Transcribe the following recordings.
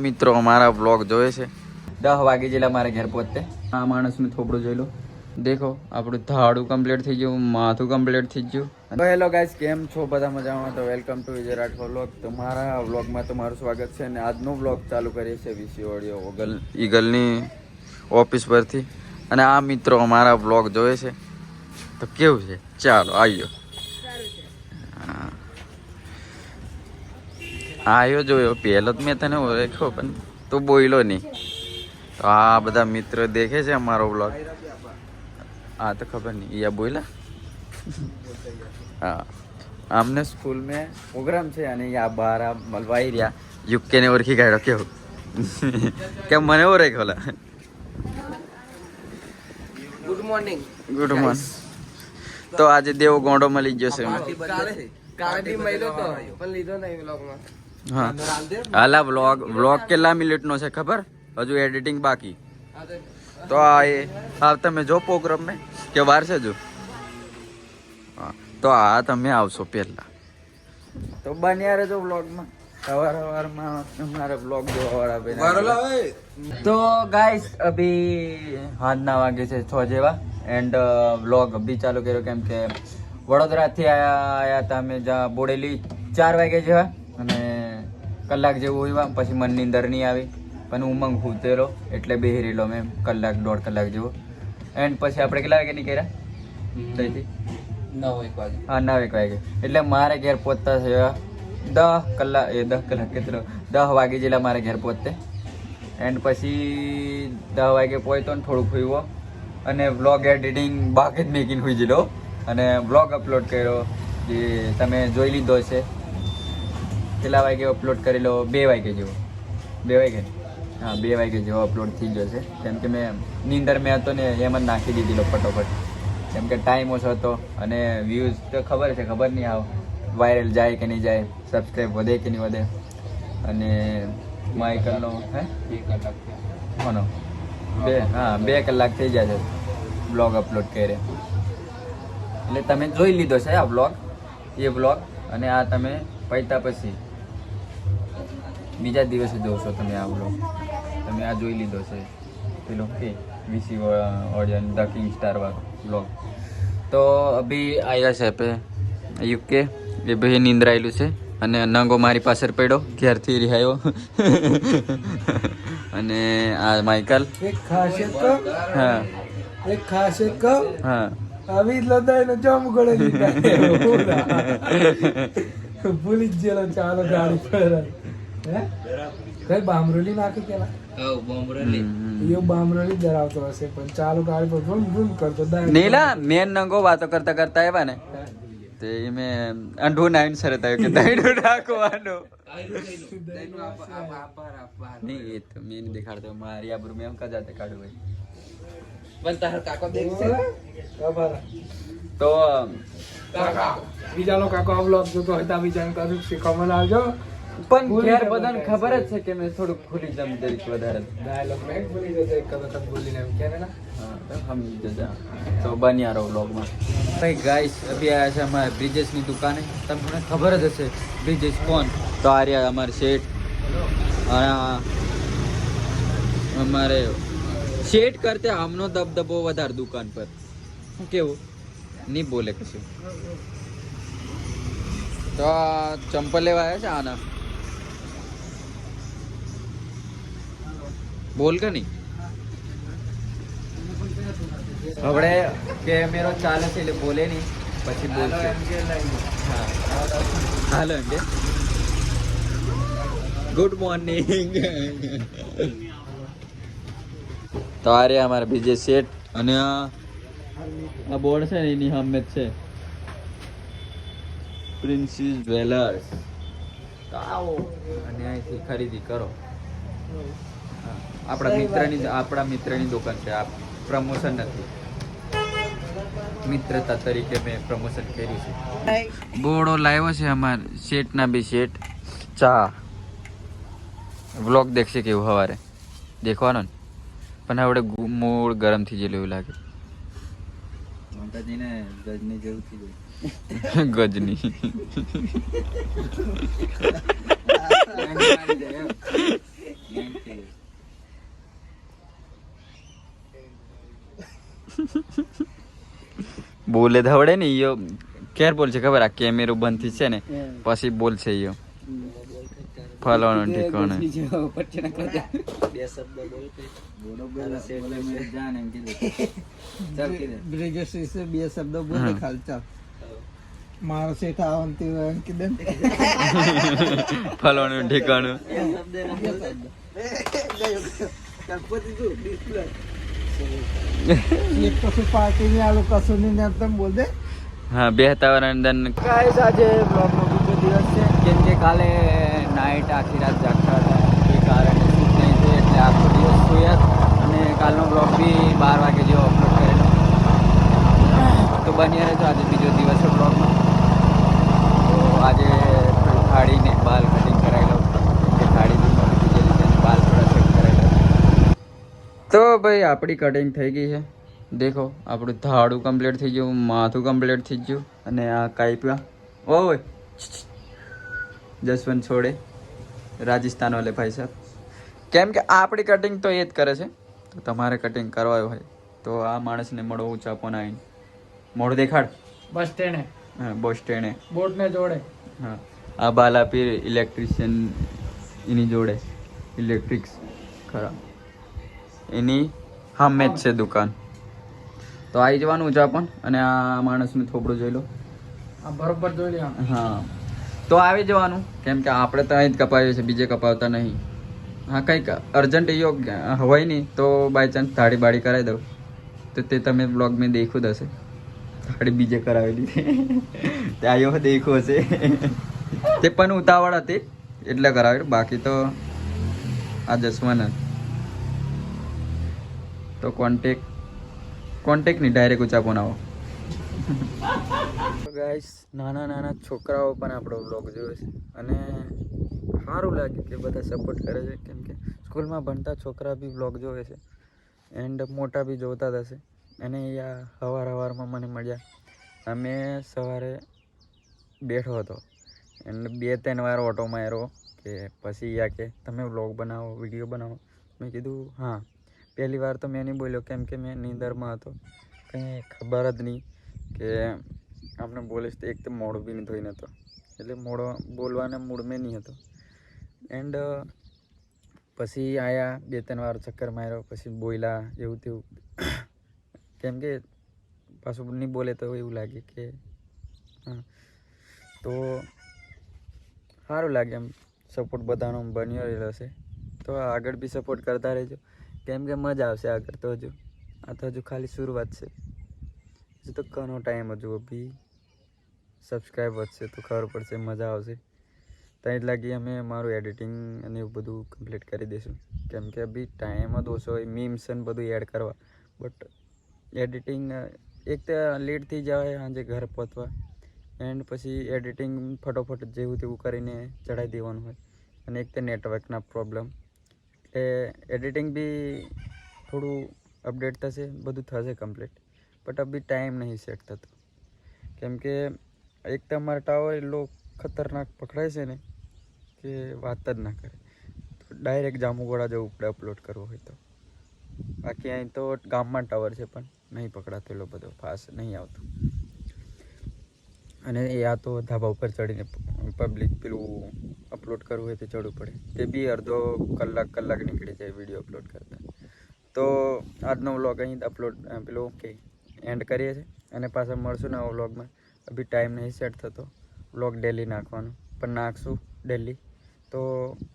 મિત્રો અમારા બ્લોગ જોવે છે 10 વાગે જેલા મારે ઘેર પહોંચતે આ માણસ મેં થોડું જોઈ લો દેખો આપણું ધાડું કમ્પ્લીટ થઈ ગયું માથું કમ્પ્લીટ થઈ ગયું તો હેલો ગાઈસ કેમ છો બધા મજામાં તો welcome to Vijay Rathod vlog તો મારા વ્લોગમાં તમારું સ્વાગત છે અને આજનો વ્લોગ ચાલુ કરીએ છીએ વીસી ઓડિયો ઈગલની ઓફિસ પરથી અને આ મિત્રો અમારા વ્લોગ જોવે છે તો કેવું છે ચાલો આવ્યો આવ્યો જોયો પહેલો જ મેં તને ઓળખ્યો પણ તું બોલ્યો નહીં તો આ બધા મિત્ર દેખે છે અમારો બ્લોગ હા તો ખબર નહીં યા બોલા હા આમને સ્કૂલ में પ્રોગ્રામ છે અને યા બહાર મલવાઈ રહ્યા યુકે ને ઓળખી કાઢ્યો કેવું કેમ મને ઓળખ્યો ગુડ મોર્નિંગ તો આજે દેવો ગોંડો મળી ગયો છે કાલે મહિલો તો પણ લીધો નહીં વ્લોગમાં હા હાલા વ્લોગ કેટલા મિનિટનો છે ખબર હજુ એડિટિંગ બાકી તો આ તમે જો પ્રોગ્રામ મેં કે વાર છે જો તો આ તમે આવશો પહેલા તો બન્યા રહેજો વ્લોગમાં સવારમાં અમારે વ્લોગ જોવાવાળા તો ગાઈસ અભી 9 વાગે છે 6 જેવા એન્ડ વ્લોગ અભી ચાલુ કર્યો કેમ કે વડોદરાથી આયા હતા અમે જ્યાં બોડેલી 4 વાગે જેવા અને કલાક જેવું હોય પછી મનની અંદર નહીં આવી પણ ઉમંગ હૂતેલો એટલે બેહી રહેલો મેં કલાક 1.5 કલાક જેવો એન્ડ પછી આપણે કેટલા વાગે નીકળ્યા ત્યાંથી 9 વાગે હા 9 વાગે એટલે મારે ઘેર પહોંચતા થયા 10 કલાક કેટલો 10 વાગે જેલા મારે ઘેર પહોંચતે એન્ડ પછી 10 વાગે પહોંચ્યો ને થોડુંક હોઈવો અને વ્લોગ એડિટિંગ બાકી જ મેકીને હોઈ ગયેલો અને વ્લોગ અપલોડ કર્યો જે તમે જોઈ લીધો છે કેટલા વાગે અપલોડ કરેલો 2 વાગે જેવો 2 વાગે હા 2 વાગે જેવો અપલોડ થઈ ગયો છે કેમ કે મેં નીંદર મેં હતો ને એમ જ નાખી દીધેલો ફટોફટ કેમ કે ટાઈમ ઓછો હતો અને વ્યૂઝ તો ખબર છે ખબર નહીં આવ વાયરલ જાય કે નહીં જાય સબસ્ક્રાઈબ વધે કે નહીં વધે અને માઇકલનો હે 2 કલાક કોનો 2 કલાક થઈ જાય છે બ્લોગ અપલોડ કરે એટલે તમે જોઈ લીધો છે આ બ્લોગ એ બ્લોગ અને આ તમે પૈતા પછી બીજા દિવસે જોશો તમે આ બ્લોગ તમે આ જોઈ લીધો છે પેલો કે VC Odeon the king star વાળો બ્લોગ તો અભી આવ્યા છે પે યુકે એ ભાઈ નીંદરાયેલું છે અને નંગો મારી પાછળ પડ્યો ઘેરથી રિહાયો અને આ માઇકલ એક ખાસિયત કહો હા આવી લદાઈને જમ ગળે ભૂલી જ ગયેલો ચાલો ગાડી પર હે કઈ બામરોલી નાખી કેલા યો બામરોલી ધરાવતો હશે પણ ચાલો ગાડી પર ભૂમ ભૂમ કરતો નીલા મેન નંગો વાતો કરતા કરતા આવ્યા ને તે મેં અંઢું નાઈન શરત આવ્યો કે દહીંનું નાખવાનું નહીં એ તો મેં નહીં દેખાડતો મારી આબરૂ મેં એમ કા જાતે કાઢું ભાઈ પણ તાર કાકો દેખશે ખબર તો કાકા બીજાનો કાકો આ વ્લોગ જોતો હોય તો બીજાને કશું શીખવામાં આવજો પણ ઘેર બધાને ખબર જ છે કે મેં થોડુંક ખુલી જમ જરીક વધારે ડાયલોગ મેં ભૂલી જશે એક વખત ભૂલીને એમ કહે ને હા તો સમજી જજા તો બન્યા રહો વ્લોગમાં ભાઈ ગાઈસ અભી આયા છે અમારે બ્રિજેશની દુકાને તમને ખબર જ હશે બ્રિજેશ કોણ તો આ રહ્યા અમારે શેઠ અને અમારે શેઠ કરતે આમનો દબદબો વધારે દુકાન પર શું કેવું નહીં બોલે કશું તો આ ચંપલ લેવા આવ્યા છે આના બોલ કે નહીં હવે કે મેરો ચાલે છે એટલે બોલે નહીં પછી બોલશે હાલો અંડે ગુડ મોર્નિંગ તો આ રહ્યા અમારા બીજે સેટ અને આ બોર્ડ છે ને એની સામે જ છે પ્રિન્સીસ જ્વેલર્સ તો આવો અને અહીંથી ખરીદી કરો આપણા મિત્રની દુકાન છે આ પ્રમોશન નથી મિત્રતા તરીકે મેં પ્રમોશન કર્યું છે બોર્ડો લાવ્યો છે અમારે શેઠના બી શેઠ ચા વ્લોગ દેખશે કેવું સવારે દેખવાનો ને પણ હવે મૂળ ગરમ થઈ ગયેલું એવું લાગે માતાજીને ગજની જેવું થઈ જાય ગજની બોલે ધવડે ને ઈયો ક્યારે બોલશે ખબર આ કેમેરો બંધ થી છે ને પછી બોલશે ઈયો ફલાણું ઠીકાણું બે શબ્દ બોલે ખાલી ચાલ મારો શેઠ આવંતી અંકી દે ફલાણું ઠીકાણું પાર્ટી ની આલુ કશું ની તેમ બોલ દે હા બેહતા વરંદન ગાઈસ આજે બ્લોગનો બીજો દિવસ છે કેમ કે કાલે નાઈટ આખી રાત જાગતા હતા એ કારણે શૂટ નહીં થયું એટલે આખો દિવસ સૂયા અને કાલનો બ્લોગ બી 12 વાગે જેવો અપલોડ કરેલો તો બની રહેજો આજે બીજો દિવસ છે બ્લોગનો તો આજે થાળીને બાલ કટિંગ કરાવી લઉં કે થાળી બી મળી દીધેલી છે અને બાલ થોડા સેટ કરાવી લઉં તો ભાઈ આપણી કટિંગ થઈ ગઈ છે દેખો આપણું ધાડું કમ્પ્લીટ થઈ ગયું માથું કમ્પ્લીટ થઈ ગયું અને આ કાપ્યા ઓય જસવંત છોડે રાજસ્થાન વાલે ભાઈ સાહેબ કેમ કે આપણી કટિંગ તો એ જ કરે છે તો તમારે કટિંગ કરવા હોય તો આ માણસને મળો ઊંચા પણ આવીને મોઢું દેખાડ બસ સ્ટેન્ડ હા બસ સ્ટેન્ડે બોટ ને જોડે હા આ બાલાપીર ઇલેક્ટ્રિશિયન એની જોડે ઇલેક્ટ્રિક્સ ખરા એની સામે જ છે દુકાન તો આવી જવાનું ઊંચા પણ અને આ માણસનું થોબડું જોઈ લો આ બરોબર જોઈ લે હા તો આવી જવાનું કેમ કે આપણે તો અહીં જ કપાવીએ છીએ બીજે કપાવતા નહીં હા કંઈક અર્જન્ટ યોગ્ય હોય નહીં તો બાય ચાન્સ થાળી બાળી કરાવી દઉં તો તે તમે બ્લોગ મેં દેખ્યું જ હશે થાળી બીજે કરાવેલી ત્યાં દેખ્યું હશે તે પણ ઉતાવળ હતી એટલે કરાવેલું બાકી તો આ જસવંત તો કોન્ટેક્ટની ડાયરેક્ટ ઊંચા ફોન આવો ગાઈસ નાના નાના છોકરાઓ પણ આપણો બ્લોગ જોવે છે અને સારું લાગે કે બધા સપોર્ટ કરે છે કેમ કે સ્કૂલમાં ભણતા છોકરા બી બ્લોગ જોવે છે એન્ડ મોટા બી જોતા જ હશે અને અહીંયા સવારમાં મને મળ્યા અમે સવારે બેઠો હતો એન્ડ 2-3 વાર ઓટો માર્યો કે પછી કે તમે બ્લોગ બનાવો વિડીયો બનાવો મેં કીધું હા પહેલી વાર તો મેં નહીં બોલ્યો કેમ કે મેં નીંદરમાં હતો કંઈ ખબર જ નહીં કે આપણે બોલીશ તો એક તો મોઢું બી નહીં ધોઈ નહોતો એટલે મોઢો બોલવાના મૂડમાં નહીં હતો એન્ડ પછી આવ્યા 2-3 વાર ચક્કર માર્યો પછી બોલ્યા એવું તેવું કેમ કે પાછું નહીં બોલે તો એવું લાગે કે હા તો સારું લાગે એમ સપોર્ટ બધાનો બન્યો રહેલો છે તો આગળ બી સપોર્ટ કરતા રહેજો કેમ કે મજા આવશે આગળ તો હજુ આ તો હજુ ખાલી શરૂઆત છે હજુ તો ઘણો ટાઈમ હજુ બી સબસ્ક્રાઈબ વધશે તો ખબર પડશે મજા આવશે ત્યાં જ લાગી અમે મારું એડિટિંગ અને એવું બધું કમ્પ્લીટ કરી દઈશું કેમ કે બી ટાઈમ જ ઓછો હોય મીમ્સ અને બધું એડ કરવા બટ એડિટિંગ એક તો લેટ થઈ જાય સાંજે ઘર પહોંચવા એન્ડ પછી એડિટિંગ ફટોફટ જેવું તેવું કરીને ચડાવી દેવાનું હોય અને એક તો નેટવર્કના પ્રોબ્લેમ એટલે એડિટિંગ બી થોડું અપડેટ થશે બધું થશે કમ્પ્લીટ બટ અભી ટાઈમ નહીં સેટ થતો કેમ કે એક તો અમારા ટાવર એટલો ખતરનાક પકડાય છે ને કે વાત જ ના કરે તો ડાયરેક્ટ જામુગોડા જવું પડે અપલોડ કરવો હોય તો બાકી અહીં તો ગામમાં ટાવર છે પણ નહીં પકડાતો એટલો બધો ફાસ્ટ નહીં આવતો અને એ આ તો ધાબા ઉપર ચડીને પબ્લિક પેલું અપલોડ કરવું હોય તો ચડવું પડે તે બી અડધો કલાક નીકળી જાય વિડીયો અપલોડ કરતા તો આજનો વ્લોગ અહીં અપલોડ પેલું કે એન્ડ કરીએ છીએ અને પાછા મળશું નવા વ્લોગમાં અભી ટાઈમ નહીં સેટ થતો વ્લોગ ડેલી નાખવાનું પણ નાખશું ડેલી તો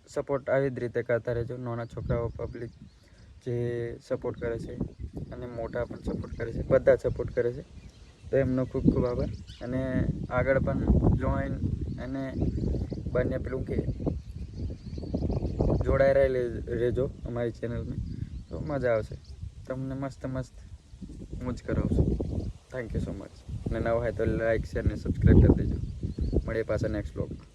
સપોર્ટ આવી જ રીતે કરતા રહેજો નાના છોકરાઓ પબ્લિક જે સપોર્ટ કરે છે અને મોટા પણ સપોર્ટ કરે છે બધા સપોર્ટ કરે છે તો એમનો ખૂબ ખૂબ આભાર અને આગળ પણ જોઈન અને બંને પેલું કે જોડાઈ રહેજો અમારી ચેનલમાં તો મજા આવશે તમને મસ્ત મોજ કરાવશું થેન્ક યુ સો મચ અને નવા હોય તો લાઈક શેર અને સબસ્ક્રાઈબ કરી દેજો મળીએ પાછા નેક્સ્ટ વ્લોગમાં